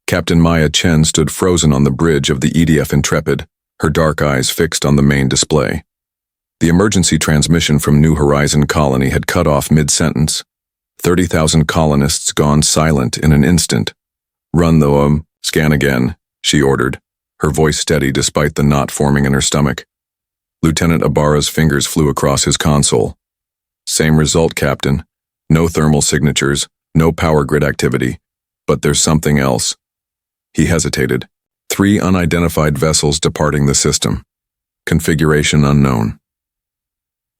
Captain Maya Chen stood frozen on the bridge of the EDF Intrepid, her dark eyes fixed on the main display. The emergency transmission from New Horizon Colony had cut off mid-sentence. 30,000 colonists gone silent in an instant. "Run the scan again," she ordered, her voice steady despite the knot forming in her stomach. Lieutenant Ibarra's fingers flew across his console. "Same result, Captain. No thermal signatures, no power grid activity. But there's something else." He hesitated. 3 unidentified vessels departing the system. Configuration unknown.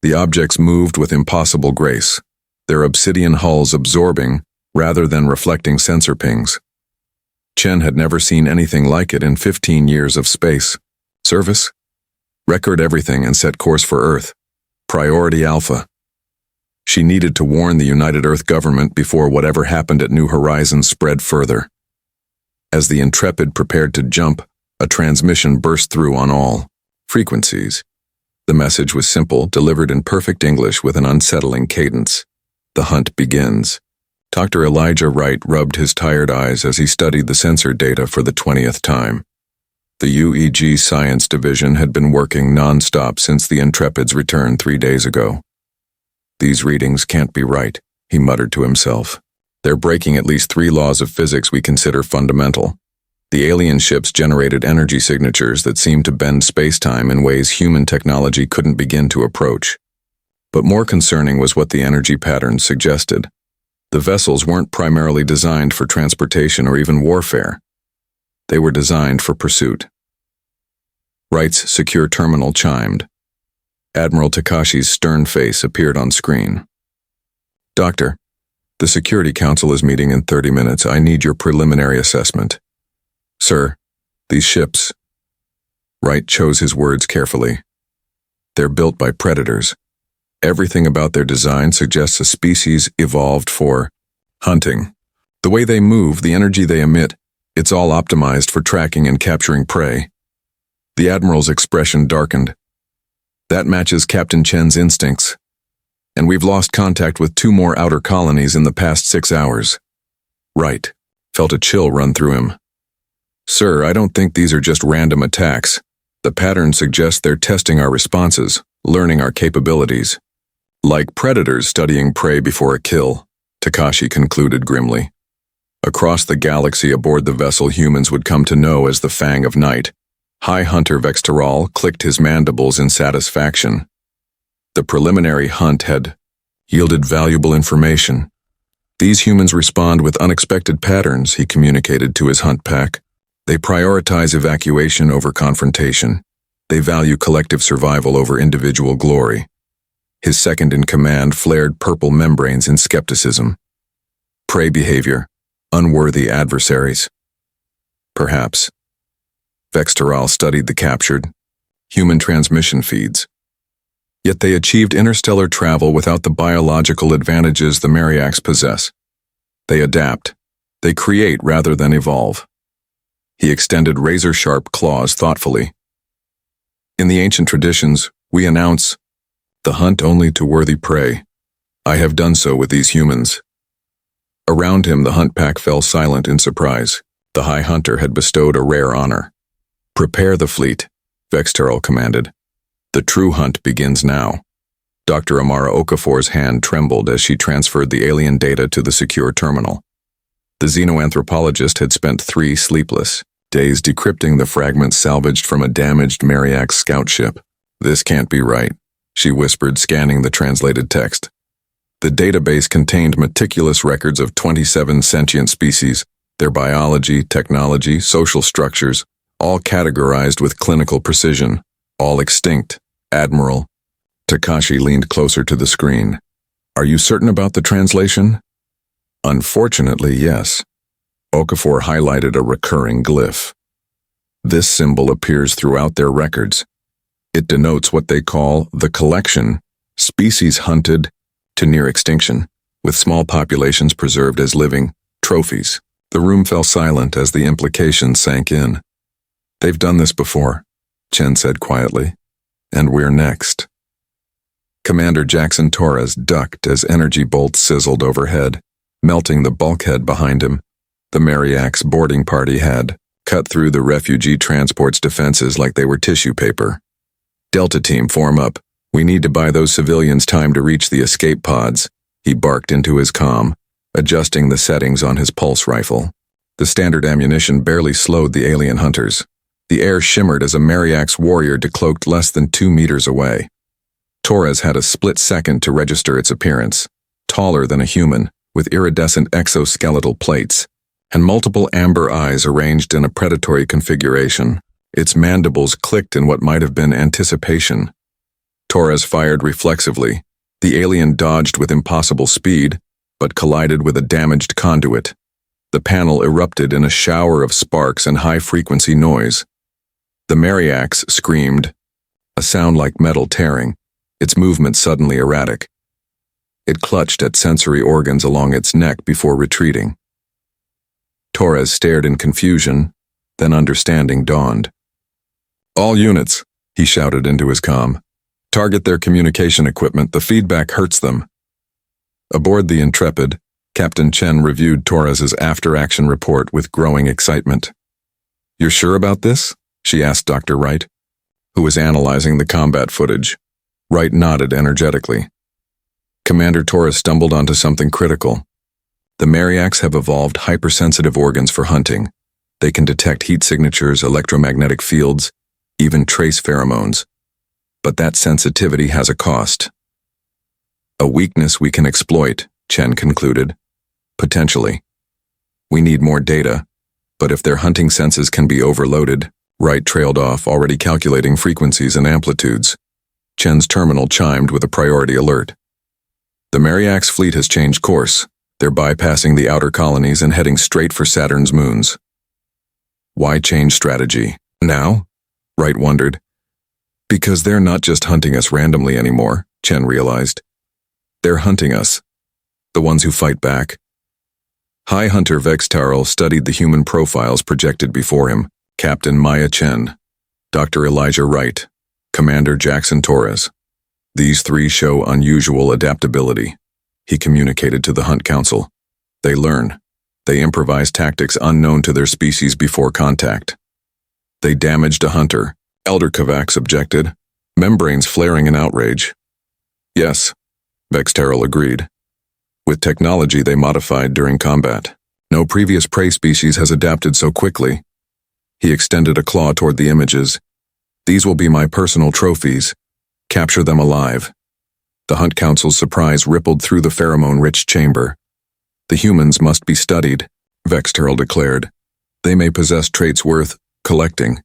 The objects moved with impossible grace, their obsidian hulls absorbing rather than reflecting sensor pings. Chen had never seen anything like it in 15 years of space. Service? Record everything and set course for Earth. Priority Alpha. She needed to warn the United Earth government before whatever happened at New Horizons spread further. As the Intrepid prepared to jump, a transmission burst through on all frequencies. The message was simple, delivered in perfect English with an unsettling cadence. "The hunt begins." Dr. Elijah Wright rubbed his tired eyes as he studied the sensor data for the 20th time. The UEG Science Division had been working non-stop since the Intrepid's return 3 days ago. "These readings can't be right," he muttered to himself. "They're breaking at least 3 laws of physics we consider fundamental." The alien ships generated energy signatures that seemed to bend space-time in ways human technology couldn't begin to approach. But more concerning was what the energy patterns suggested. The vessels weren't primarily designed for transportation or even warfare. They were designed for pursuit. Wright's secure terminal chimed. Admiral Takashi's stern face appeared on screen. "Doctor, the Security Council is meeting in 30 minutes. I need your preliminary assessment." "Sir, these ships..." Wright chose his words carefully. "They're built by predators. Everything about their design suggests a species evolved for hunting. The way they move, the energy they emit, it's all optimized for tracking and capturing prey." The Admiral's expression darkened. "That matches Captain Chen's instincts. And we've lost contact with 2 more outer colonies in the past 6 hours. Wright felt a chill run through him. "Sir, I don't think these are just random attacks. The pattern suggests they're testing our responses, learning our capabilities. Like predators studying prey before a kill," Takashi concluded grimly. Across the galaxy aboard the vessel humans would come to know as the Fang of Night, High Hunter Vexteral clicked his mandibles in satisfaction. The preliminary hunt had yielded valuable information. "These humans respond with unexpected patterns," he communicated to his hunt pack. "They prioritize evacuation over confrontation. They value collective survival over individual glory." His second-in-command flared purple membranes in skepticism. "Prey behavior, unworthy adversaries." Perhaps. Vexteral studied the captured human transmission feeds. Yet they achieved interstellar travel without the biological advantages the Mariacs possess. They adapt. They create rather than evolve. He extended razor-sharp claws thoughtfully. "In the ancient traditions, we announce the hunt only to worthy prey. I have done so with these humans." Around him, the hunt pack fell silent in surprise. The High Hunter had bestowed a rare honor. "Prepare the fleet," Vexteral commanded. "The true hunt begins now." Dr. Amara Okafor's hand trembled as she transferred the alien data to the secure terminal. The xenoanthropologist had spent 3 sleepless days decrypting the fragments salvaged from a damaged Mariac scout ship. "This can't be right," she whispered, scanning the translated text. The database contained meticulous records of 27 sentient species, their biology, technology, social structures, all categorized with clinical precision, all extinct. "Admiral." Takashi leaned closer to the screen. "Are you certain about the translation?" "Unfortunately, yes." Okafor highlighted a recurring glyph. This symbol appears throughout their records. It denotes what they call the collection, species hunted to near extinction, with small populations preserved as living trophies. The room fell silent as the implications sank in. "They've done this before," Chen said quietly. "And we're next." Commander Jackson Torres ducked as energy bolts sizzled overhead, melting the bulkhead behind him. The Mariacs boarding party had cut through the refugee transport's defenses like they were tissue paper. "Delta Team, form up. We need to buy those civilians time to reach the escape pods," he barked into his comm, adjusting the settings on his pulse rifle. The standard ammunition barely slowed the alien hunters. The air shimmered as a Mariacs warrior decloaked less than 2 meters away. Torres had a split second to register its appearance, taller than a human, with iridescent exoskeletal plates, and multiple amber eyes arranged in a predatory configuration. Its mandibles clicked in what might have been anticipation. Torres fired reflexively. The alien dodged with impossible speed, but collided with a damaged conduit. The panel erupted in a shower of sparks and high-frequency noise. The Mariacs screamed, a sound like metal tearing, its movement suddenly erratic. It clutched at sensory organs along its neck before retreating. Torres stared in confusion, then understanding dawned. "All units," he shouted into his comm. "Target their communication equipment. The feedback hurts them." Aboard the Intrepid, Captain Chen reviewed Torres's after-action report with growing excitement. "You're sure about this?" she asked Dr. Wright, who was analyzing the combat footage. Wright nodded energetically. Commander Torres stumbled onto something critical. The Mariacs have evolved hypersensitive organs for hunting. They can detect heat signatures, electromagnetic fields, even trace pheromones. But that sensitivity has a cost. "A weakness we can exploit," Chen concluded. "Potentially. We need more data, but if their hunting senses can be overloaded," Wright trailed off, already calculating frequencies and amplitudes. Chen's terminal chimed with a priority alert. "The Mariacs fleet has changed course. They're bypassing the outer colonies and heading straight for Saturn's moons." "Why change strategy? Now?" Wright wondered. "Because they're not just hunting us randomly anymore," Chen realized. "They're hunting us. The ones who fight back." High Hunter Vextarl studied the human profiles projected before him. Captain Maya Chen, Dr. Elijah Wright, Commander Jackson Torres. "These three show unusual adaptability," he communicated to the Hunt Council. "They learn. They improvise tactics unknown to their species before contact." "They damaged a hunter," Elder Kovacs objected, membranes flaring in outrage. "Yes," Vextarl agreed. "With technology they modified during combat. No previous prey species has adapted so quickly." He extended a claw toward the images. "These will be my personal trophies. Capture them alive." The Hunt Council's surprise rippled through the pheromone-rich chamber. "The humans must be studied," Vextarl declared. "They may possess traits worth collecting."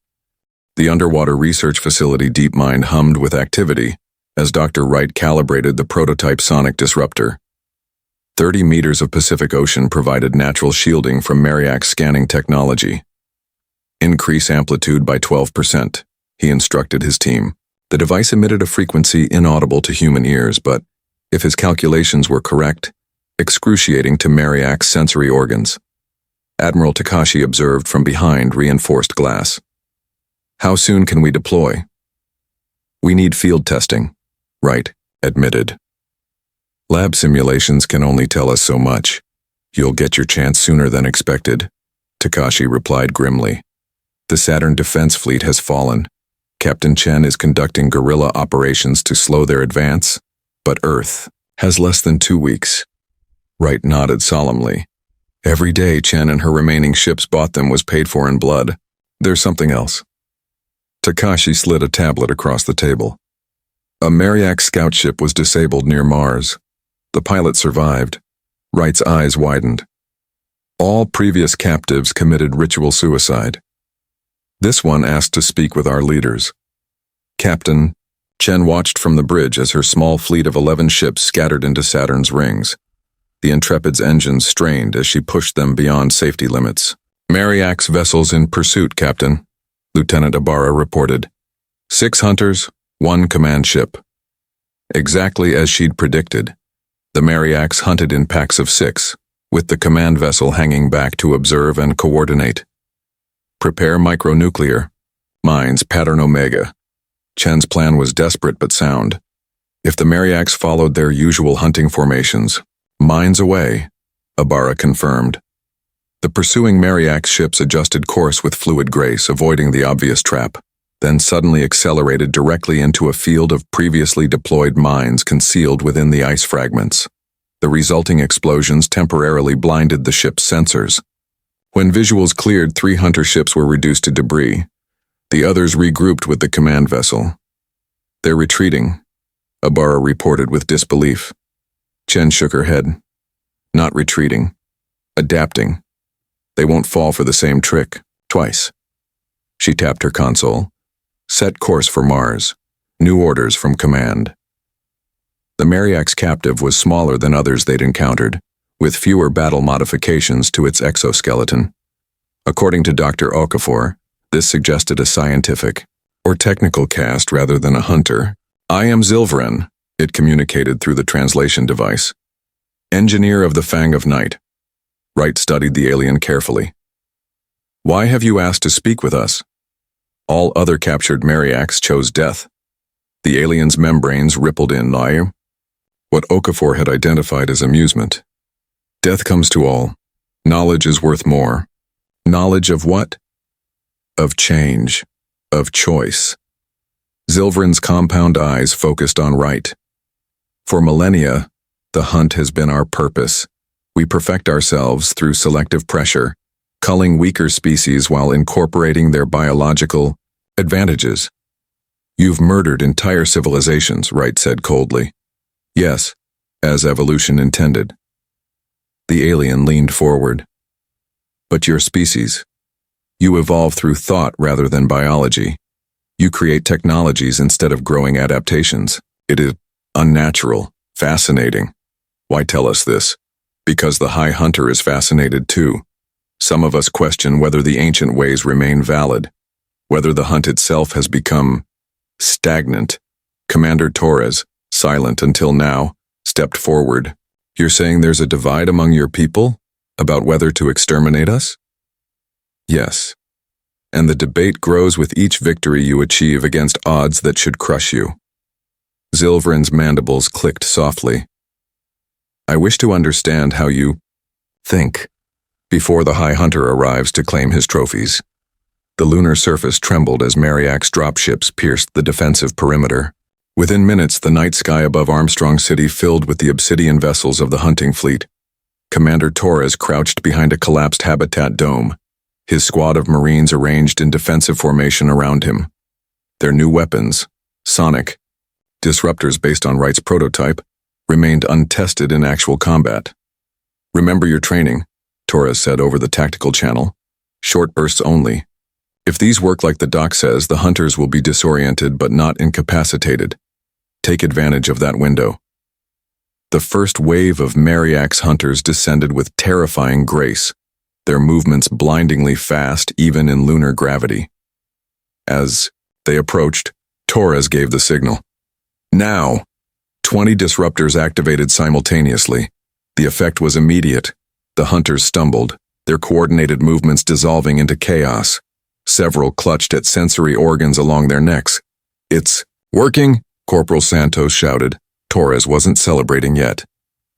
The underwater research facility DeepMind hummed with activity as Dr. Wright calibrated the prototype sonic disruptor. 30 meters of Pacific Ocean provided natural shielding from Mariac scanning technology. "Increase amplitude by 12%, he instructed his team. The device emitted a frequency inaudible to human ears, but, if his calculations were correct, excruciating to Mariac's sensory organs. Admiral Takashi observed from behind reinforced glass. "How soon can we deploy?" "We need field testing," Wright admitted. "Lab simulations can only tell us so much. You'll get your chance sooner than expected," Takashi replied grimly. "The Saturn Defense Fleet has fallen. Captain Chen is conducting guerrilla operations to slow their advance, but Earth has less than 2 weeks." Wright nodded solemnly. "Every day Chen and her remaining ships bought them was paid for in blood. There's something else." Takashi slid a tablet across the table. "A Mariac scout ship was disabled near Mars. The pilot survived." Wright's eyes widened. "All previous captives committed ritual suicide. This one asked to speak with our leaders." "Captain," Chen watched from the bridge as her small fleet of 11 ships scattered into Saturn's rings. The Intrepid's engines strained as she pushed them beyond safety limits. "Mariac's vessels in pursuit, Captain," Lieutenant Ibarra reported. 6 hunters, 1 command ship. Exactly as she'd predicted, the Mariacs hunted in packs of 6, with the command vessel hanging back to observe and coordinate. "Prepare micronuclear. Mines pattern Omega." Chen's plan was desperate but sound. If the Mariacs followed their usual hunting formations, mines away, Ibarra confirmed. The pursuing Mariax ships adjusted course with fluid grace, avoiding the obvious trap, then suddenly accelerated directly into a field of previously deployed mines concealed within the ice fragments. The resulting explosions temporarily blinded the ship's sensors. When visuals cleared, 3 hunter ships were reduced to debris. The others regrouped with the command vessel. "They're retreating," Ibarra reported with disbelief. Chen shook her head. "Not retreating. Adapting. They won't fall for the same trick, twice." She tapped her console. "Set course for Mars. New orders from command." The Mariax captive was smaller than others they'd encountered, with fewer battle modifications to its exoskeleton. According to Dr. Okafor, this suggested a scientific, or technical caste rather than a hunter. "I am Zilverin," it communicated through the translation device. "Engineer of the Fang of Night." Wright studied the alien carefully. "Why have you asked to speak with us?" All other captured Mariax chose death. The alien's membranes rippled in liar. What Okafor had identified as amusement. "Death comes to all. Knowledge is worth more." Knowledge of what? Of change. Of choice. Zilverin's compound eyes focused on Wright. "For millennia, the hunt has been our purpose. We perfect ourselves through selective pressure, culling weaker species while incorporating their biological advantages." "You've murdered entire civilizations," Wright said coldly. "Yes, as evolution intended." The alien leaned forward. "But your species. You evolve through thought rather than biology. You create technologies instead of growing adaptations. It is unnatural, fascinating. Why tell us this? Because the High Hunter is fascinated too. Some of us question whether the ancient ways remain valid, whether the hunt itself has become stagnant." Commander Torres, silent until now, stepped forward. "You're saying there's a divide among your people about whether to exterminate us?" "Yes. And the debate grows with each victory you achieve against odds that should crush you." Zilverin's mandibles clicked softly. "I wish to understand how you think before the High Hunter arrives to claim his trophies." The lunar surface trembled as Mariax dropships pierced the defensive perimeter. Within minutes, the night sky above Armstrong City filled with the obsidian vessels of the hunting fleet. Commander Torres crouched behind a collapsed habitat dome, his squad of Marines arranged in defensive formation around him. Their new weapons, sonic disruptors based on Wright's prototype, remained untested in actual combat. "Remember your training," Torres said over the tactical channel. "Short bursts only. If these work like the doc says, the hunters will be disoriented but not incapacitated. Take advantage of that window." The first wave of Mariax hunters descended with terrifying grace, their movements blindingly fast even in lunar gravity. As they approached, Torres gave the signal. "Now!" 20 disruptors activated simultaneously. The effect was immediate. The hunters stumbled, their coordinated movements dissolving into chaos. Several clutched at sensory organs along their necks. "It's working," Corporal Santos shouted. Torres wasn't celebrating yet.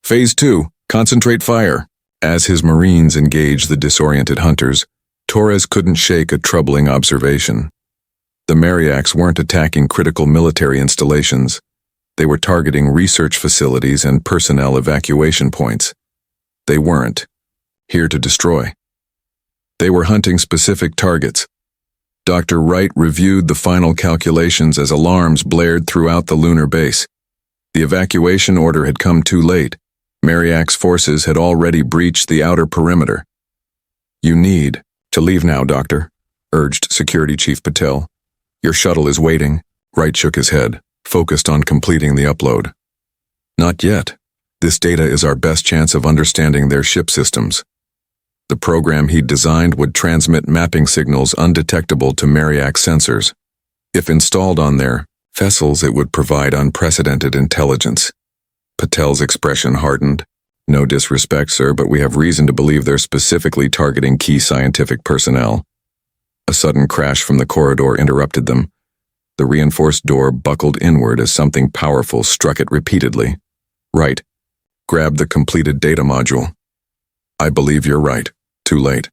"Phase 2, concentrate fire." As his Marines engaged the disoriented hunters, Torres couldn't shake a troubling observation. The Mariax weren't attacking critical military installations. They were targeting research facilities and personnel evacuation points. They weren't here to destroy. They were hunting specific targets. Dr. Wright reviewed the final calculations as alarms blared throughout the lunar base. The evacuation order had come too late. Mariax forces had already breached the outer perimeter. "You need to leave now, Doctor," urged Security Chief Patel. "Your shuttle is waiting." Wright shook his head, focused on completing the upload. "Not yet. This data is our best chance of understanding their ship systems." The program he'd designed would transmit mapping signals undetectable to Mariax sensors. If installed on their vessels, it would provide unprecedented intelligence. Patel's expression hardened. "No disrespect, sir, but we have reason to believe they're specifically targeting key scientific personnel." A sudden crash from the corridor interrupted them. The reinforced door buckled inward as something powerful struck it repeatedly. Wright grabbed the completed data module. "I believe you're right," Too late.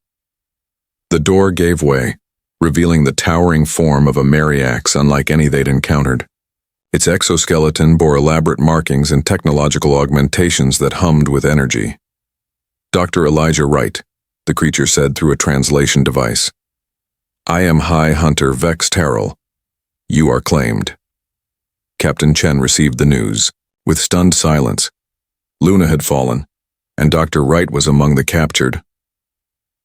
The door gave way, revealing the towering form of a Mariax unlike any they'd encountered. Its exoskeleton bore elaborate markings and technological augmentations that hummed with energy. "Dr. Elijah Wright," the creature said through a translation device. "I am High Hunter Vex Terrell. You are claimed." Captain Chen received the news with stunned silence. Luna had fallen, and Dr. Wright was among the captured.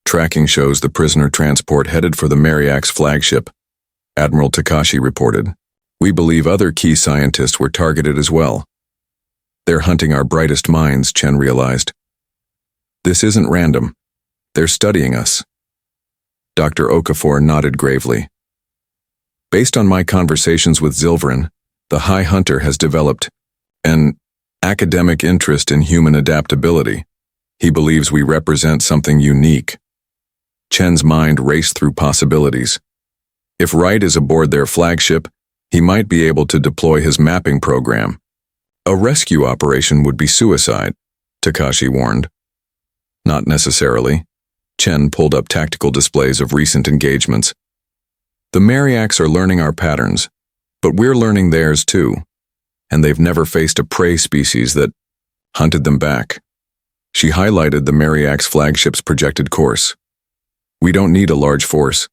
"Tracking shows the prisoner transport headed for the Mariax flagship," Admiral Takashi reported. "We believe other key scientists were targeted as well." "They're hunting our brightest minds," Chen realized. "This isn't random. They're studying us." Dr. Okafor nodded gravely. "Based on my conversations with Zilverin, the High Hunter has developed an academic interest in human adaptability. He believes we represent something unique." Chen's mind raced through possibilities. If Wright is aboard their flagship, he might be able to deploy his mapping program. A rescue operation would be suicide, Takashi warned. "Not necessarily." Chen pulled up tactical displays of recent engagements. "The Mariax are learning our patterns, but we're learning theirs too, and they've never faced a prey species that hunted them back." She highlighted the Mariax flagship's projected course. "We don't need a large force,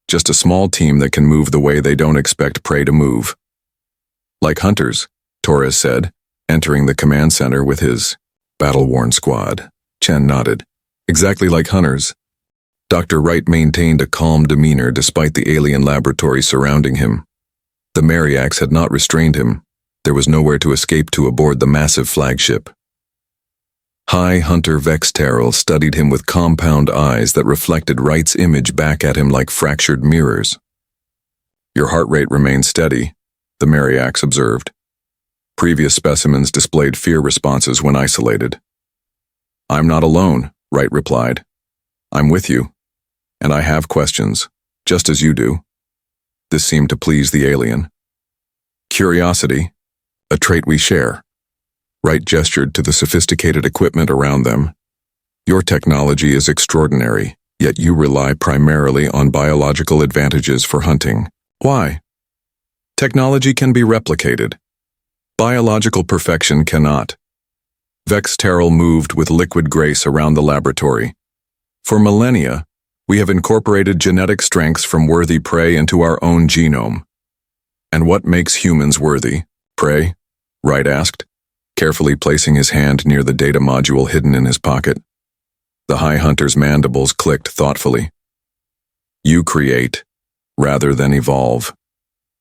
just a small team that can move the way they don't expect prey to move." "Like hunters," Torres said, entering the command center with his battle-worn squad. Chen nodded. "Exactly like hunters." Dr. Wright maintained a calm demeanor despite the alien laboratory surrounding him. The Mariax had not restrained him. There was nowhere to escape to aboard the massive flagship. High Hunter Vex Terrell studied him with compound eyes that reflected Wright's image back at him like fractured mirrors. "Your heart rate remains steady," the Mariax observed. "Previous specimens displayed fear responses when isolated." "I'm not alone," Wright replied. "I'm with you, and I have questions, just as you do." This seemed to please the alien. "Curiosity, a trait we share." Wright gestured to the sophisticated equipment around them. "Your technology is extraordinary, yet you rely primarily on biological advantages for hunting. Why?" "Technology can be replicated. Biological perfection cannot." Vex Terrell moved with liquid grace around the laboratory. "For millennia, we have incorporated genetic strengths from worthy prey into our own genome." "And what makes humans worthy? Prey?" Wright asked, carefully placing his hand near the data module hidden in his pocket. The High Hunter's mandibles clicked thoughtfully. "You create, rather than evolve.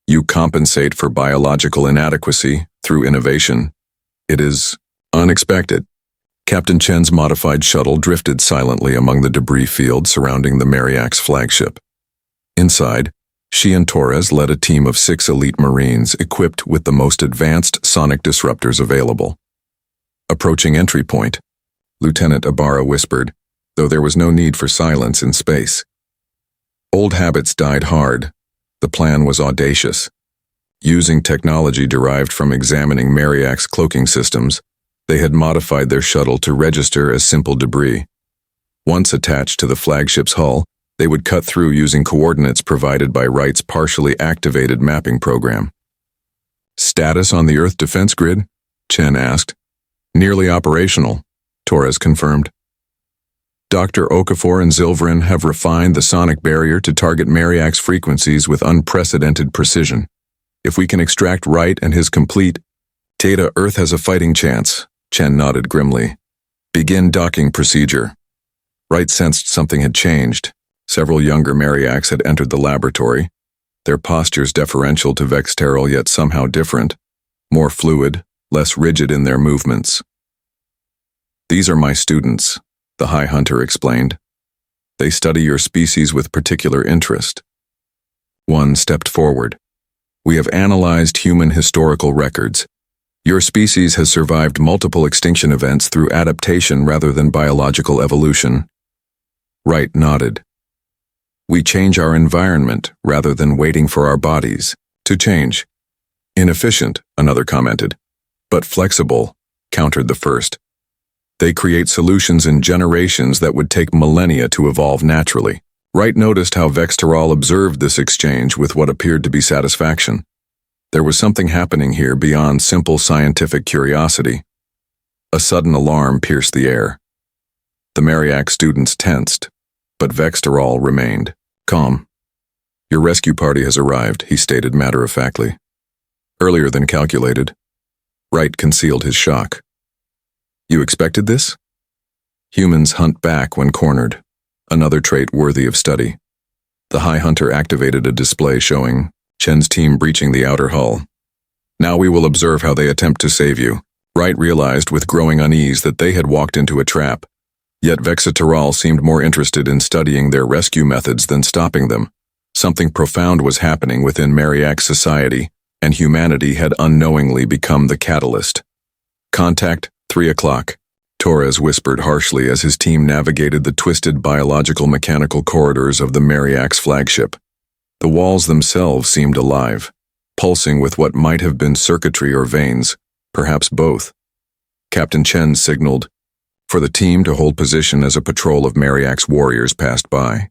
You compensate for biological inadequacy through innovation. It is unexpected." Captain Chen's modified shuttle drifted silently among the debris field surrounding the Mariax flagship. Inside, she and Torres led a team of 6 elite Marines equipped with the most advanced sonic disruptors available. "Approaching entry point," Lieutenant Ibarra whispered, though there was no need for silence in space. Old habits died hard. The plan was audacious. Using technology derived from examining Mariax cloaking systems, they had modified their shuttle to register as simple debris. Once attached to the flagship's hull, they would cut through using coordinates provided by Wright's partially activated mapping program. "Status on the Earth defense grid?" Chen asked. "Nearly operational," Torres confirmed. "Dr. Okafor and Zilverin have refined the sonic barrier to target Mariax frequencies with unprecedented precision. If we can extract Wright and his complete data, Earth has a fighting chance," Chen nodded grimly. "Begin docking procedure." Wright sensed something had changed. Several younger Mariax had entered the laboratory, their postures deferential to Vex Terrell yet somehow different, more fluid, less rigid in their movements. "These are my students," the High Hunter explained. "They study your species with particular interest." One stepped forward. "We have analyzed human historical records. Your species has survived multiple extinction events through adaptation rather than biological evolution." Wright nodded. "We change our environment rather than waiting for our bodies to change." "Inefficient," another commented. "But flexible," countered the first. They create solutions in generations that would take millennia to evolve naturally. Wright noticed how Vexterol observed this exchange with what appeared to be satisfaction. There was something happening here beyond simple scientific curiosity. A sudden alarm pierced the air. The Mariac students tensed, but Vexterol remained calm. "Your rescue party has arrived," he stated matter-of-factly. "Earlier than calculated." Wright concealed his shock. "You expected this?" Humans hunt back when cornered, another trait worthy of study. The High Hunter activated a display showing Chen's team breaching the outer hull. "Now we will observe how they attempt to save you." Wright realized with growing unease that they had walked into a trap, yet Vexterol seemed more interested in studying their rescue methods than stopping them. Something profound was happening within Mariac society, and humanity had unknowingly become the catalyst. "Contact, 3 o'clock, Torres whispered harshly as his team navigated the twisted biological mechanical corridors of the Mariac's flagship. The walls themselves seemed alive, pulsing with what might have been circuitry or veins, perhaps both. Captain Chen signaled for the team to hold position as a patrol of Mariac's warriors passed by.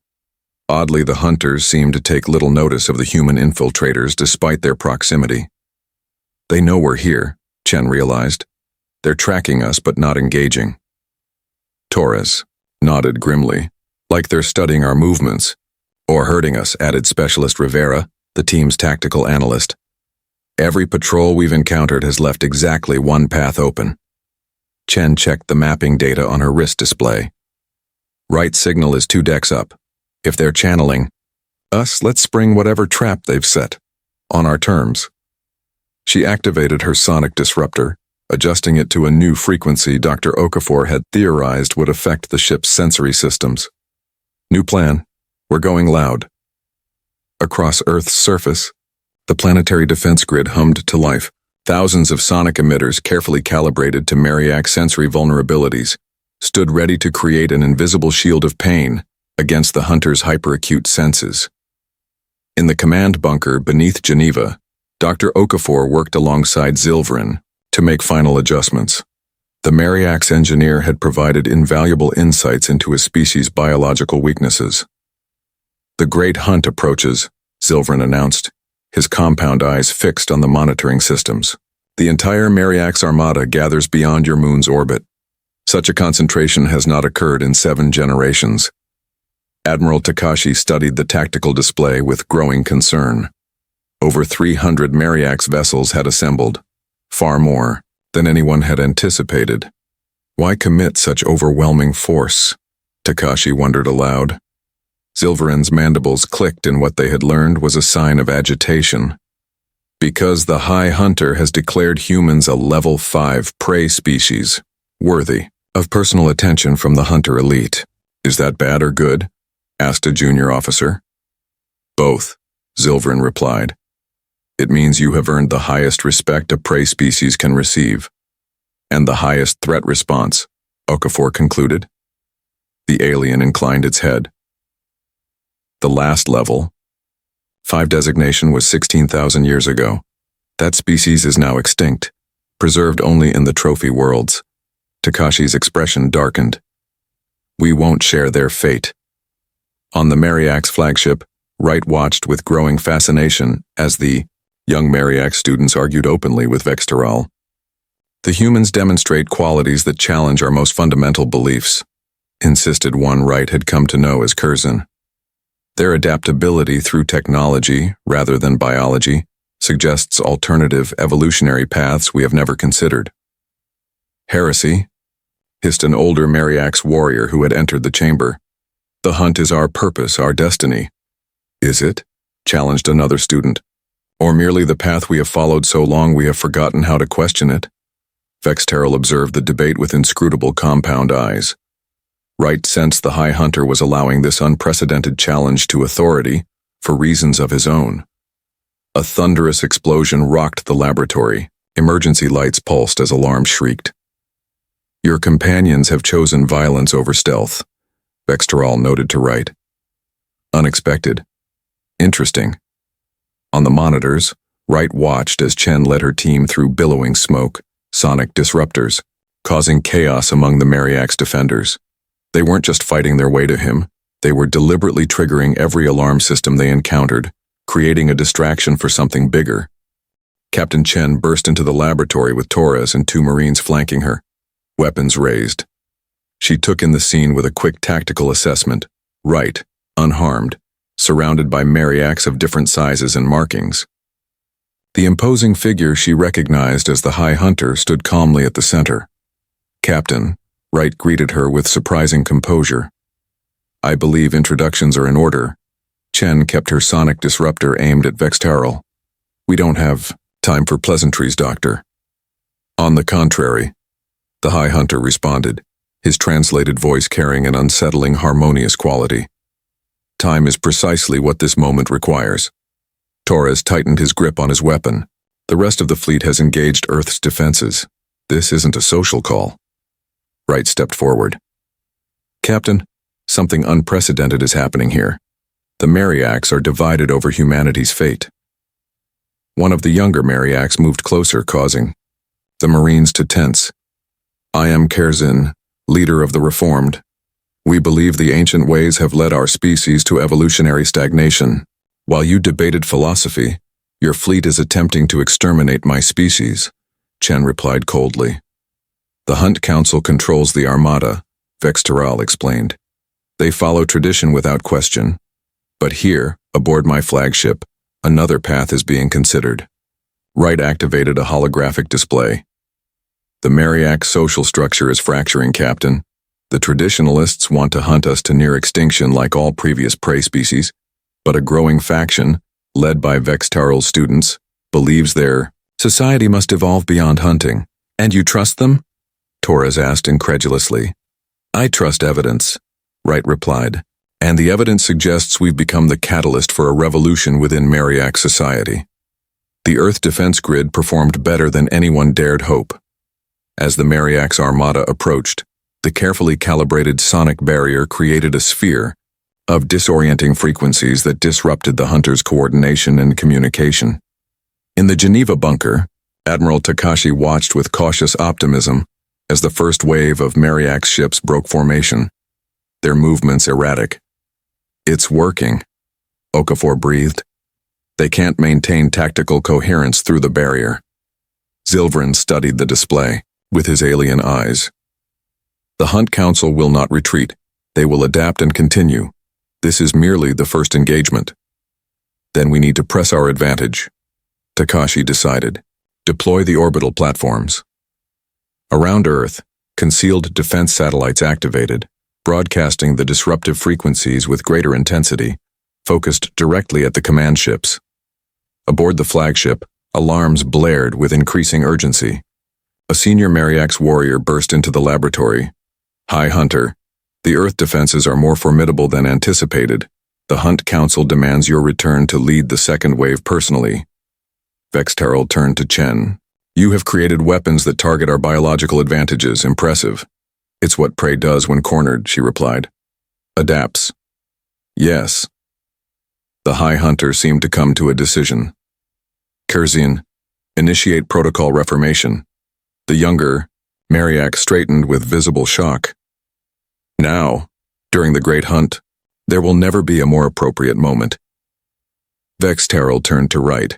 Oddly, the hunters seemed to take little notice of the human infiltrators despite their proximity. "They know we're here," Chen realized. "They're tracking us but not engaging." Torres nodded grimly, "Like they're studying our movements. Or hurting us," added Specialist Rivera, the team's tactical analyst. "Every patrol we've encountered has left exactly one path open." Chen checked the mapping data on her wrist display. "Right signal is 2 decks up. If they're channeling us, let's spring whatever trap they've set. On our terms." She activated her sonic disruptor, adjusting it to a new frequency Dr. Okafor had theorized would affect the ship's sensory systems. "New plan. We're going loud." Across Earth's surface, the planetary defense grid hummed to life. Thousands of sonic emitters carefully calibrated to Mariac sensory vulnerabilities stood ready to create an invisible shield of pain against the hunter's hyperacute senses. In the command bunker beneath Geneva, Dr. Okafor worked alongside Zilverin to make final adjustments. The Mariac's engineer had provided invaluable insights into his species' biological weaknesses. "The Great Hunt approaches," Zilverin announced, his compound eyes fixed on the monitoring systems. "The entire Mariac's armada gathers beyond your moon's orbit. Such a concentration has not occurred in 7 generations." Admiral Takashi studied the tactical display with growing concern. Over 300 Mariac's vessels had assembled, far more than anyone had anticipated. Why commit such overwhelming force? Takashi wondered aloud. Zilverin's mandibles clicked, and what they had learned was a sign of agitation. "Because the High Hunter has declared humans a level 5 prey species, worthy of personal attention from the hunter elite. Is that bad or good?" asked a junior officer. "Both," Zilverin replied. "It means you have earned the highest respect a prey species can receive. And the highest threat response," Okafor concluded. The alien inclined its head. "The last level 5 designation was 16,000 years ago. That species is now extinct, preserved only in the trophy worlds." Takashi's expression darkened. "We won't share their fate." On the Mariac's flagship, Wright watched with growing fascination as the young Mariac students argued openly with Vexterol. "The humans demonstrate qualities that challenge our most fundamental beliefs," insisted one Wright had come to know as Curzon. "Their adaptability through technology, rather than biology, suggests alternative evolutionary paths we have never considered." "Heresy," hissed an older Mariac's warrior who had entered the chamber. "The hunt is our purpose, our destiny." "Is it?" challenged another student. "Or merely the path we have followed so long we have forgotten how to question it?" Vexterol observed the debate with inscrutable compound eyes. Wright sensed the High Hunter was allowing this unprecedented challenge to authority for reasons of his own. A thunderous explosion rocked the laboratory. Emergency lights pulsed as alarms shrieked. "Your companions have chosen violence over stealth," Vexterol noted to Wright. "Unexpected. Interesting." On the monitors, Wright watched as Chen led her team through billowing smoke, sonic disruptors, causing chaos among the Mariax defenders. They weren't just fighting their way to him, they were deliberately triggering every alarm system they encountered, creating a distraction for something bigger. Captain Chen burst into the laboratory with Torres and 2 Marines flanking her, weapons raised. She took in the scene with a quick tactical assessment, right, unharmed, surrounded by Mariax of different sizes and markings. The imposing figure she recognized as the High Hunter stood calmly at the center. Captain, Wright greeted her with surprising composure. I believe introductions are in order. Chen kept her sonic disruptor aimed at Vextarl. We don't have time for pleasantries, Doctor. On the contrary, the High Hunter responded, his translated voice carrying an unsettling, harmonious quality. Time is precisely what this moment requires. Torres tightened his grip on his weapon. The rest of the fleet has engaged Earth's defenses. This isn't a social call. Wright stepped forward. Captain, something unprecedented is happening here. The Mariax are divided over humanity's fate. One of the younger Mariax moved closer, causing the Marines to tense. I am Kerzin, leader of the Reformed. We believe the ancient ways have led our species to evolutionary stagnation. While you debated philosophy, your fleet is attempting to exterminate my species, Chen replied coldly. The Hunt Council controls the Armada, Vextaral explained. They follow tradition without question. But here, aboard my flagship, another path is being considered. Wright activated a holographic display. The Mariax social structure is fracturing, Captain. The traditionalists want to hunt us to near extinction like all previous prey species, but a growing faction, led by Vextarl's students, believes their society must evolve beyond hunting. And you trust them? Torres asked incredulously. I trust evidence, Wright replied, and the evidence suggests we've become the catalyst for a revolution within Mariax society. The Earth defense grid performed better than anyone dared hope. As the Mariax Armada approached, the carefully calibrated sonic barrier created a sphere of disorienting frequencies that disrupted the hunters' coordination and communication. In the Geneva bunker, Admiral Takashi watched with cautious optimism as the first wave of Mariax ships broke formation, their movements erratic. It's working, Okafor breathed. They can't maintain tactical coherence through the barrier. Zilverin studied the display with his alien eyes. The Hunt Council will not retreat. They will adapt and continue. This is merely the first engagement. Then we need to press our advantage. Takashi decided. Deploy the orbital platforms. Around Earth, concealed defense satellites activated, broadcasting the disruptive frequencies with greater intensity, focused directly at the command ships. Aboard the flagship, alarms blared with increasing urgency. A senior Mariax warrior burst into the laboratory. High Hunter, the Earth defenses are more formidable than anticipated. The Hunt Council demands your return to lead the second wave personally. Vextarl turned to Chen. You have created weapons that target our biological advantages. Impressive. It's what prey does when cornered, she replied. Adapts. Yes. The High Hunter seemed to come to a decision. Kerzin, initiate protocol reformation. The younger, Mariax straightened with visible shock. Now, during the Great Hunt, there will never be a more appropriate moment. Vextarl turned to Wright.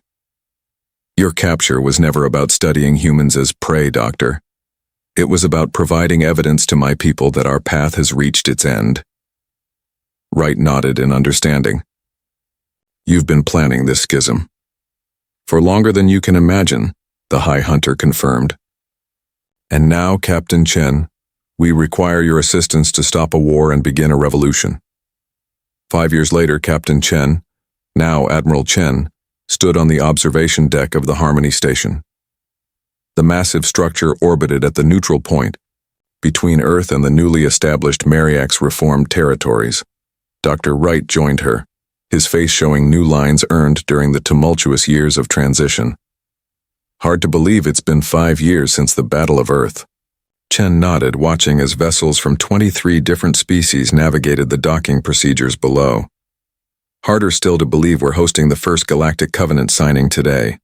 Your capture was never about studying humans as prey, Doctor. It was about providing evidence to my people that our path has reached its end. Wright nodded in understanding. You've been planning this schism. For longer than you can imagine, the High Hunter confirmed. And now, Captain Chen, we require your assistance to stop a war and begin a revolution. 5 years later, Captain Chen, now Admiral Chen, stood on the observation deck of the Harmony Station. The massive structure orbited at the neutral point, between Earth and the newly established Mariax reformed territories. Dr. Wright joined her, his face showing new lines earned during the tumultuous years of transition. Hard to believe it's been 5 years since the Battle of Earth. Chen nodded, watching as vessels from 23 different species navigated the docking procedures below. Harder still to believe we're hosting the first Galactic Covenant signing today.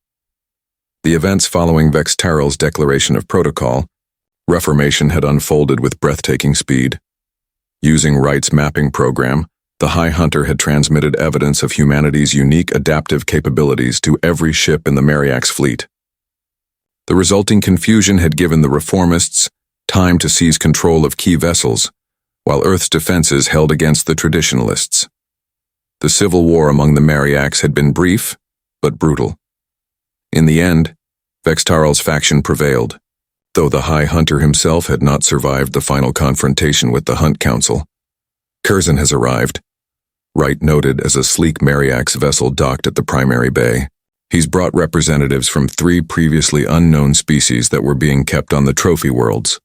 The events following Vextarl's declaration of protocol Reformation had unfolded with breathtaking speed. Using Wright's mapping program, the High Hunter had transmitted evidence of humanity's unique adaptive capabilities to every ship in the Mariax fleet. The resulting confusion had given the reformists time to seize control of key vessels, while Earth's defenses held against the traditionalists. The civil war among the Mariax had been brief, but brutal. In the end, Vextaral's faction prevailed, though the High Hunter himself had not survived the final confrontation with the Hunt Council. Curzon has arrived, Wright noted as a sleek Mariax vessel docked at the primary bay. He's brought representatives from 3 previously unknown species that were being kept on the trophy worlds,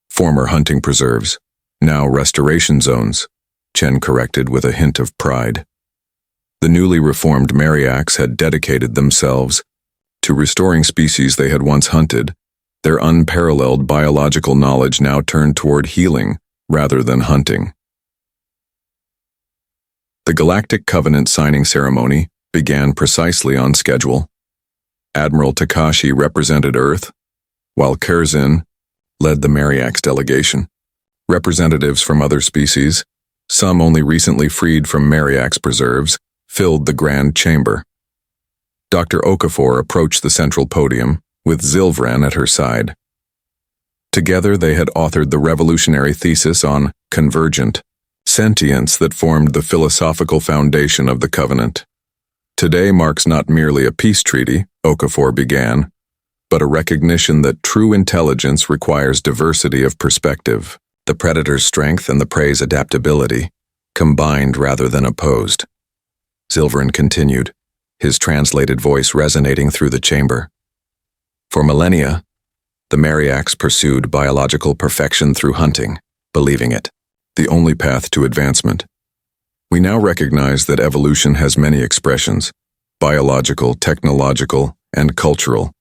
former hunting preserves, now restoration zones, Chen corrected with a hint of pride. The newly reformed Mariax had dedicated themselves to restoring species they had once hunted. Their unparalleled biological knowledge now turned toward healing rather than hunting. The Galactic Covenant signing ceremony began precisely on schedule. Admiral Takashi represented Earth, while Curzon led the Mariax delegation. Representatives from other species, some only recently freed from Mariax preserves, filled the grand chamber. Dr. Okafor approached the central podium, with Zilvran at her side. Together they had authored the revolutionary thesis on convergent sentience that formed the philosophical foundation of the Covenant. Today marks not merely a peace treaty, Okafor began, but a recognition that true intelligence requires diversity of perspective, the predator's strength and the prey's adaptability, combined rather than opposed. Zilvran continued, his translated voice resonating through the chamber. For millennia, the Mariax pursued biological perfection through hunting, believing it the only path to advancement. We now recognize that evolution has many expressions: biological, technological, and cultural.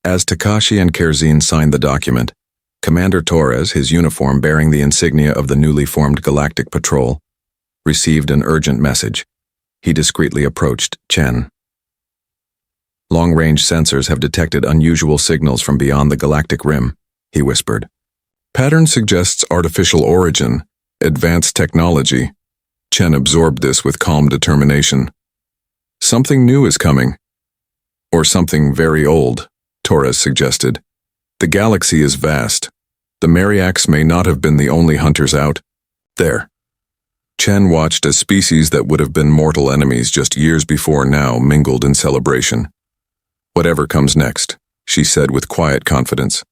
As Takashi and Curzon signed the document, Commander Torres, his uniform bearing the insignia of the newly formed Galactic Patrol, received an urgent message. He discreetly approached Chen. Long-range sensors have detected unusual signals from beyond the galactic rim, he whispered. Pattern suggests artificial origin, advanced technology. Chen absorbed this with calm determination. Something new is coming. Or something very old, Torres suggested. The galaxy is vast. The Mariax may not have been the only hunters out there. Chen watched as species that would have been mortal enemies just years before now mingled in celebration. Whatever comes next, she said with quiet confidence.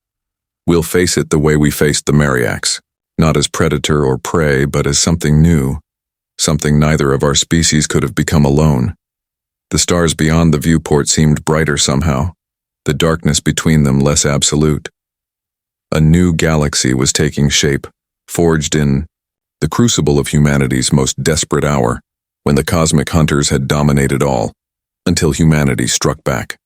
We'll face it the way we faced the Mariax, not as predator or prey, but as something new, something neither of our species could have become alone. The stars beyond the viewport seemed brighter somehow, the darkness between them less absolute. A new galaxy was taking shape, forged in the crucible of humanity's most desperate hour, when the cosmic hunters had dominated all, until humanity struck back.